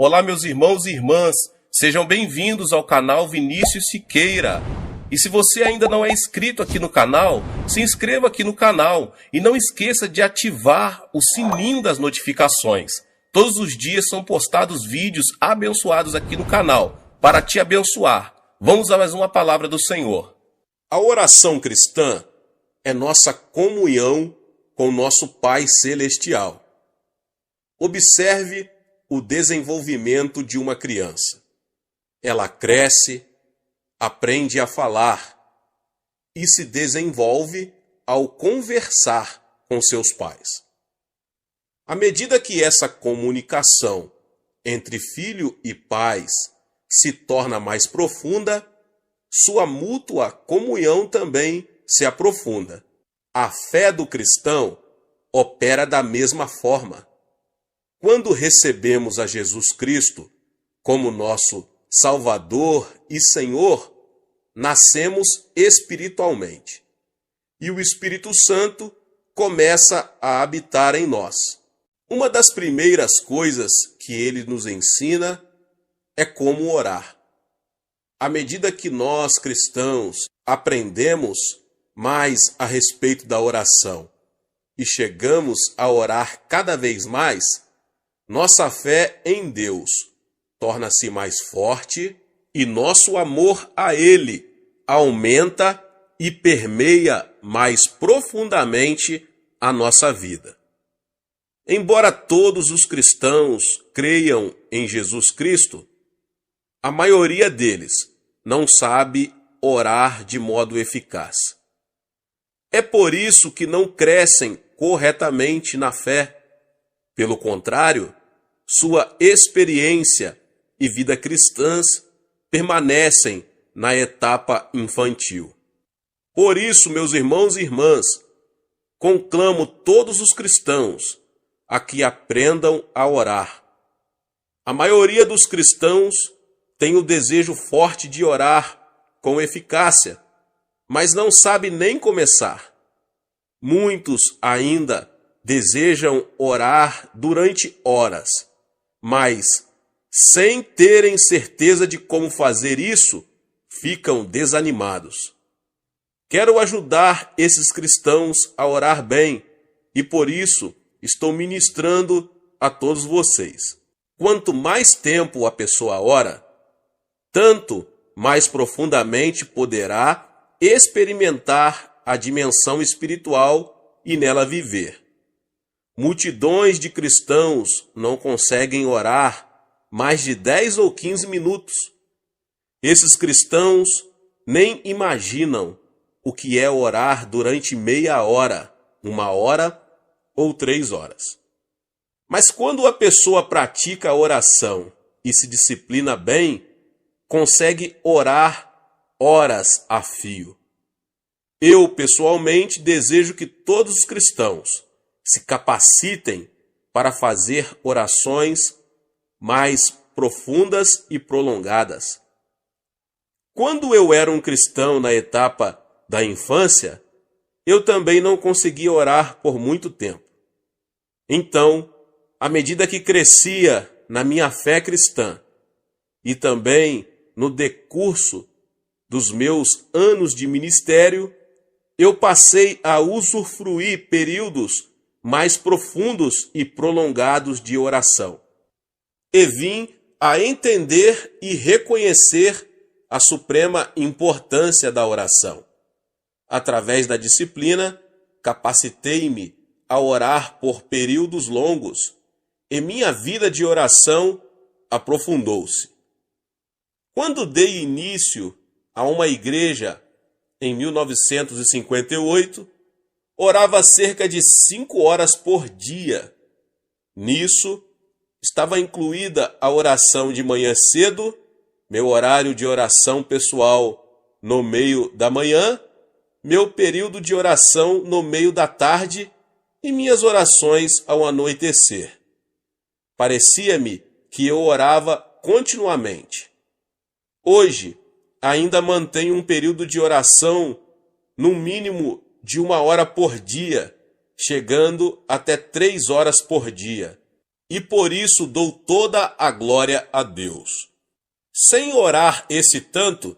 Olá, meus irmãos e irmãs, sejam bem-vindos ao canal Vinícius Siqueira. E se você ainda não é inscrito aqui no canal, se inscreva aqui no canal e não esqueça de ativar o sininho das notificações. Todos os dias são postados vídeos abençoados aqui no canal, para te abençoar. Vamos a mais uma palavra do Senhor. A oração cristã é nossa comunhão com nosso Pai Celestial. Observe o desenvolvimento de uma criança. Ela cresce, aprende a falar e se desenvolve ao conversar com seus pais. À medida que essa comunicação entre filho e pais se torna mais profunda, sua mútua comunhão também se aprofunda. A fé do cristão opera da mesma forma. Quando recebemos a Jesus Cristo como nosso Salvador e Senhor, nascemos espiritualmente. E o Espírito Santo começa a habitar em nós. Uma das primeiras coisas que ele nos ensina é como orar. À medida que nós, cristãos, aprendemos mais a respeito da oração e chegamos a orar cada vez mais, nossa fé em Deus torna-se mais forte e nosso amor a Ele aumenta e permeia mais profundamente a nossa vida. Embora todos os cristãos creiam em Jesus Cristo, a maioria deles não sabe orar de modo eficaz. É por isso que não crescem corretamente na fé. Pelo contrário, sua experiência e vida cristãs permanecem na etapa infantil. Por isso, meus irmãos e irmãs, conclamo todos os cristãos a que aprendam a orar. A maioria dos cristãos tem o desejo forte de orar com eficácia, mas não sabe nem começar. Muitos ainda desejam orar durante horas, mas, sem terem certeza de como fazer isso, ficam desanimados. Quero ajudar esses cristãos a orar bem e, por isso, estou ministrando a todos vocês. Quanto mais tempo a pessoa ora, tanto mais profundamente poderá experimentar a dimensão espiritual e nela viver. Multidões de cristãos não conseguem orar mais de 10 ou 15 minutos. Esses cristãos nem imaginam o que é orar durante meia hora, 1 hora ou 3 horas. Mas quando a pessoa pratica a oração e se disciplina bem, consegue orar horas a fio. Eu, pessoalmente, desejo que todos os cristãos se capacitem para fazer orações mais profundas e prolongadas. Quando eu era um cristão na etapa da infância, eu também não conseguia orar por muito tempo. Então, à medida que crescia na minha fé cristã e também no decurso dos meus anos de ministério, eu passei a usufruir períodos mais profundos e prolongados de oração. E vim a entender e reconhecer a suprema importância da oração. Através da disciplina, capacitei-me a orar por períodos longos e minha vida de oração aprofundou-se. Quando dei início a uma igreja em 1958, orava cerca de 5 horas por dia. Nisso, estava incluída a oração de manhã cedo, meu horário de oração pessoal no meio da manhã, meu período de oração no meio da tarde e minhas orações ao anoitecer. Parecia-me que eu orava continuamente. Hoje, ainda mantenho um período de oração no mínimo de 1 hora por dia, chegando até 3 horas por dia. e por isso dou toda a glória a Deus. Sem orar esse tanto,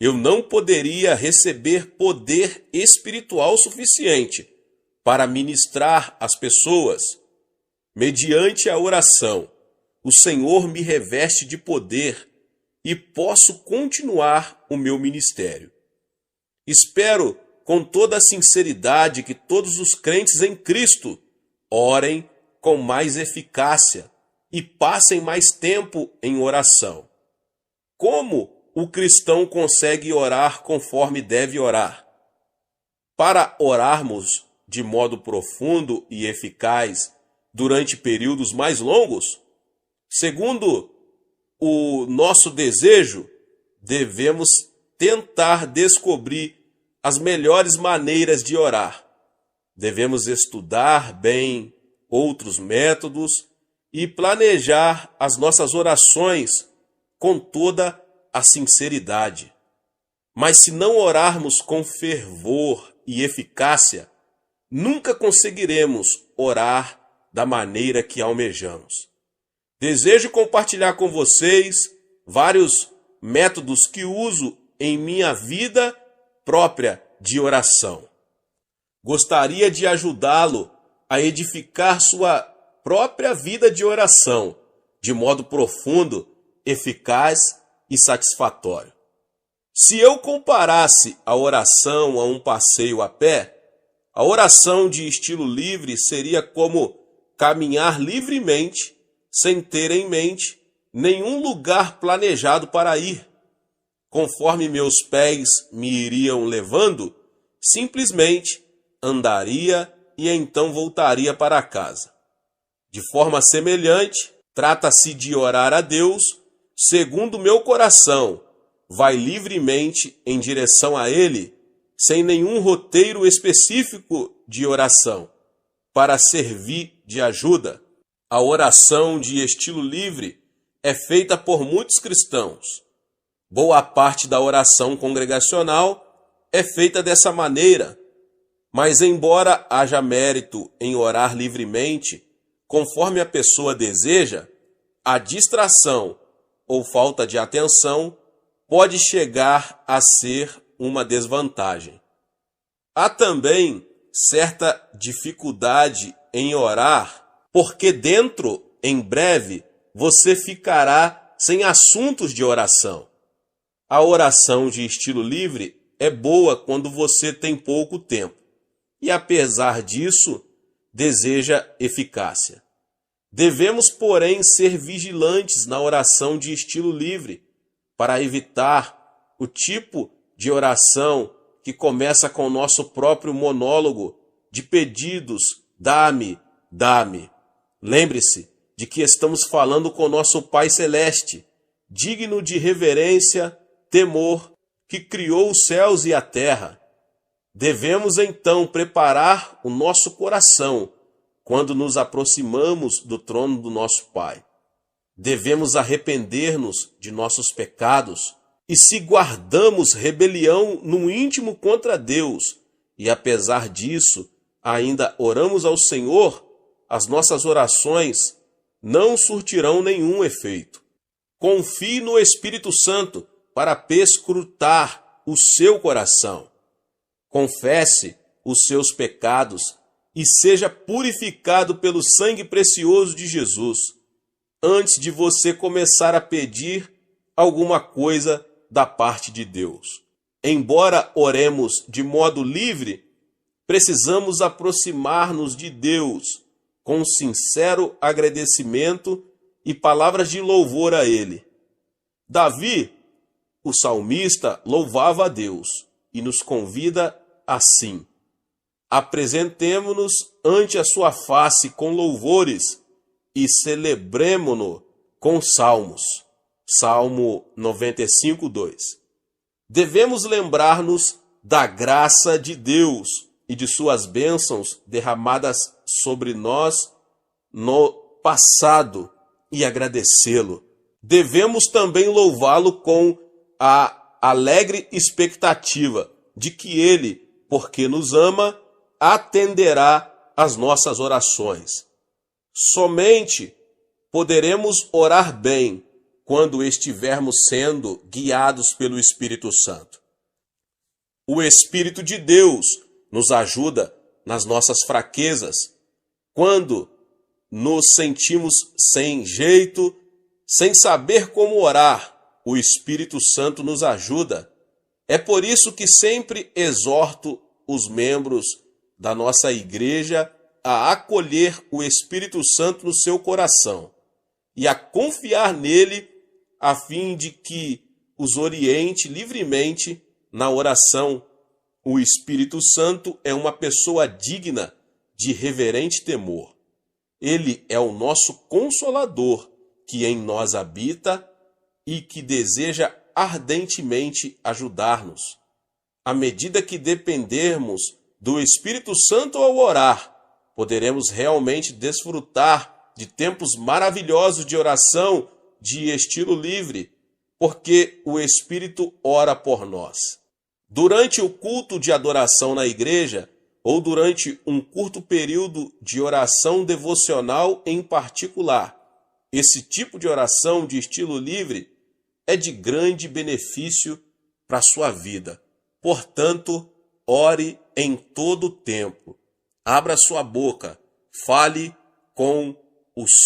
eu não poderia receber poder espiritual suficiente para ministrar às pessoas. Mediante a oração, o Senhor me reveste de poder e posso continuar o meu ministério. Espero com toda a sinceridade que todos os crentes em Cristo orem com mais eficácia e passem mais tempo em oração. Como o cristão consegue orar conforme deve orar? Para orarmos de modo profundo e eficaz durante períodos mais longos, segundo o nosso desejo, devemos tentar descobrir as melhores maneiras de orar. Devemos estudar bem outros métodos e planejar as nossas orações com toda a sinceridade. Mas se não orarmos com fervor e eficácia, nunca conseguiremos orar da maneira que almejamos. Desejo compartilhar com vocês vários métodos que uso em minha vida própria de oração. Gostaria de ajudá-lo a edificar sua própria vida de oração de modo profundo, eficaz e satisfatório. Se eu comparasse a oração a um passeio a pé, a oração de estilo livre seria como caminhar livremente, sem ter em mente nenhum lugar planejado para ir. Conforme meus pés me iriam levando, simplesmente andaria e então voltaria para casa. De forma semelhante, trata-se de orar a Deus segundo meu coração, vai livremente em direção a Ele, sem nenhum roteiro específico de oração, para servir de ajuda. A oração de estilo livre é feita por muitos cristãos. Boa parte da oração congregacional é feita dessa maneira, mas embora haja mérito em orar livremente, conforme a pessoa deseja, a distração ou falta de atenção pode chegar a ser uma desvantagem. Há também certa dificuldade em orar, porque em breve, você ficará sem assuntos de oração. A oração de estilo livre é boa quando você tem pouco tempo e, apesar disso, deseja eficácia. Devemos, porém, ser vigilantes na oração de estilo livre para evitar o tipo de oração que começa com o nosso próprio monólogo de pedidos: dá-me, dá-me. Lembre-se de que estamos falando com nosso Pai Celeste, digno de reverência, temor, que criou os céus e a terra. Devemos então preparar o nosso coração quando nos aproximamos do trono do nosso Pai. Devemos arrepender-nos de nossos pecados e, se guardamos rebelião no íntimo contra Deus e, apesar disso, ainda oramos ao Senhor, as nossas orações não surtirão nenhum efeito. Confie no Espírito Santo para perscrutar o seu coração. Confesse os seus pecados e seja purificado pelo sangue precioso de Jesus, antes de você começar a pedir alguma coisa da parte de Deus. Embora oremos de modo livre, precisamos aproximar-nos de Deus com sincero agradecimento e palavras de louvor a Ele. Davi, o salmista, louvava a Deus e nos convida assim: apresentemo-nos ante a sua face com louvores e celebremo-no com salmos. Salmo 95, 2. Devemos lembrar-nos da graça de Deus e de suas bênçãos derramadas sobre nós no passado e agradecê-lo. Devemos também louvá-lo com a alegre expectativa de que Ele, porque nos ama, atenderá às nossas orações. Somente poderemos orar bem quando estivermos sendo guiados pelo Espírito Santo. O Espírito de Deus nos ajuda nas nossas fraquezas, quando nos sentimos sem jeito, sem saber como orar. O Espírito Santo nos ajuda. É por isso que sempre exorto os membros da nossa igreja a acolher o Espírito Santo no seu coração e a confiar nele, a fim de que os oriente livremente na oração. O Espírito Santo é uma pessoa digna de reverente temor. Ele é o nosso Consolador, que em nós habita e que deseja ardentemente ajudar-nos. À medida que dependermos do Espírito Santo ao orar, poderemos realmente desfrutar de tempos maravilhosos de oração de estilo livre, porque o Espírito ora por nós. Durante o culto de adoração na igreja, ou durante um curto período de oração devocional em particular, esse tipo de oração de estilo livre é de grande benefício para a sua vida. Portanto, ore em todo o tempo. Abra sua boca, fale com o seu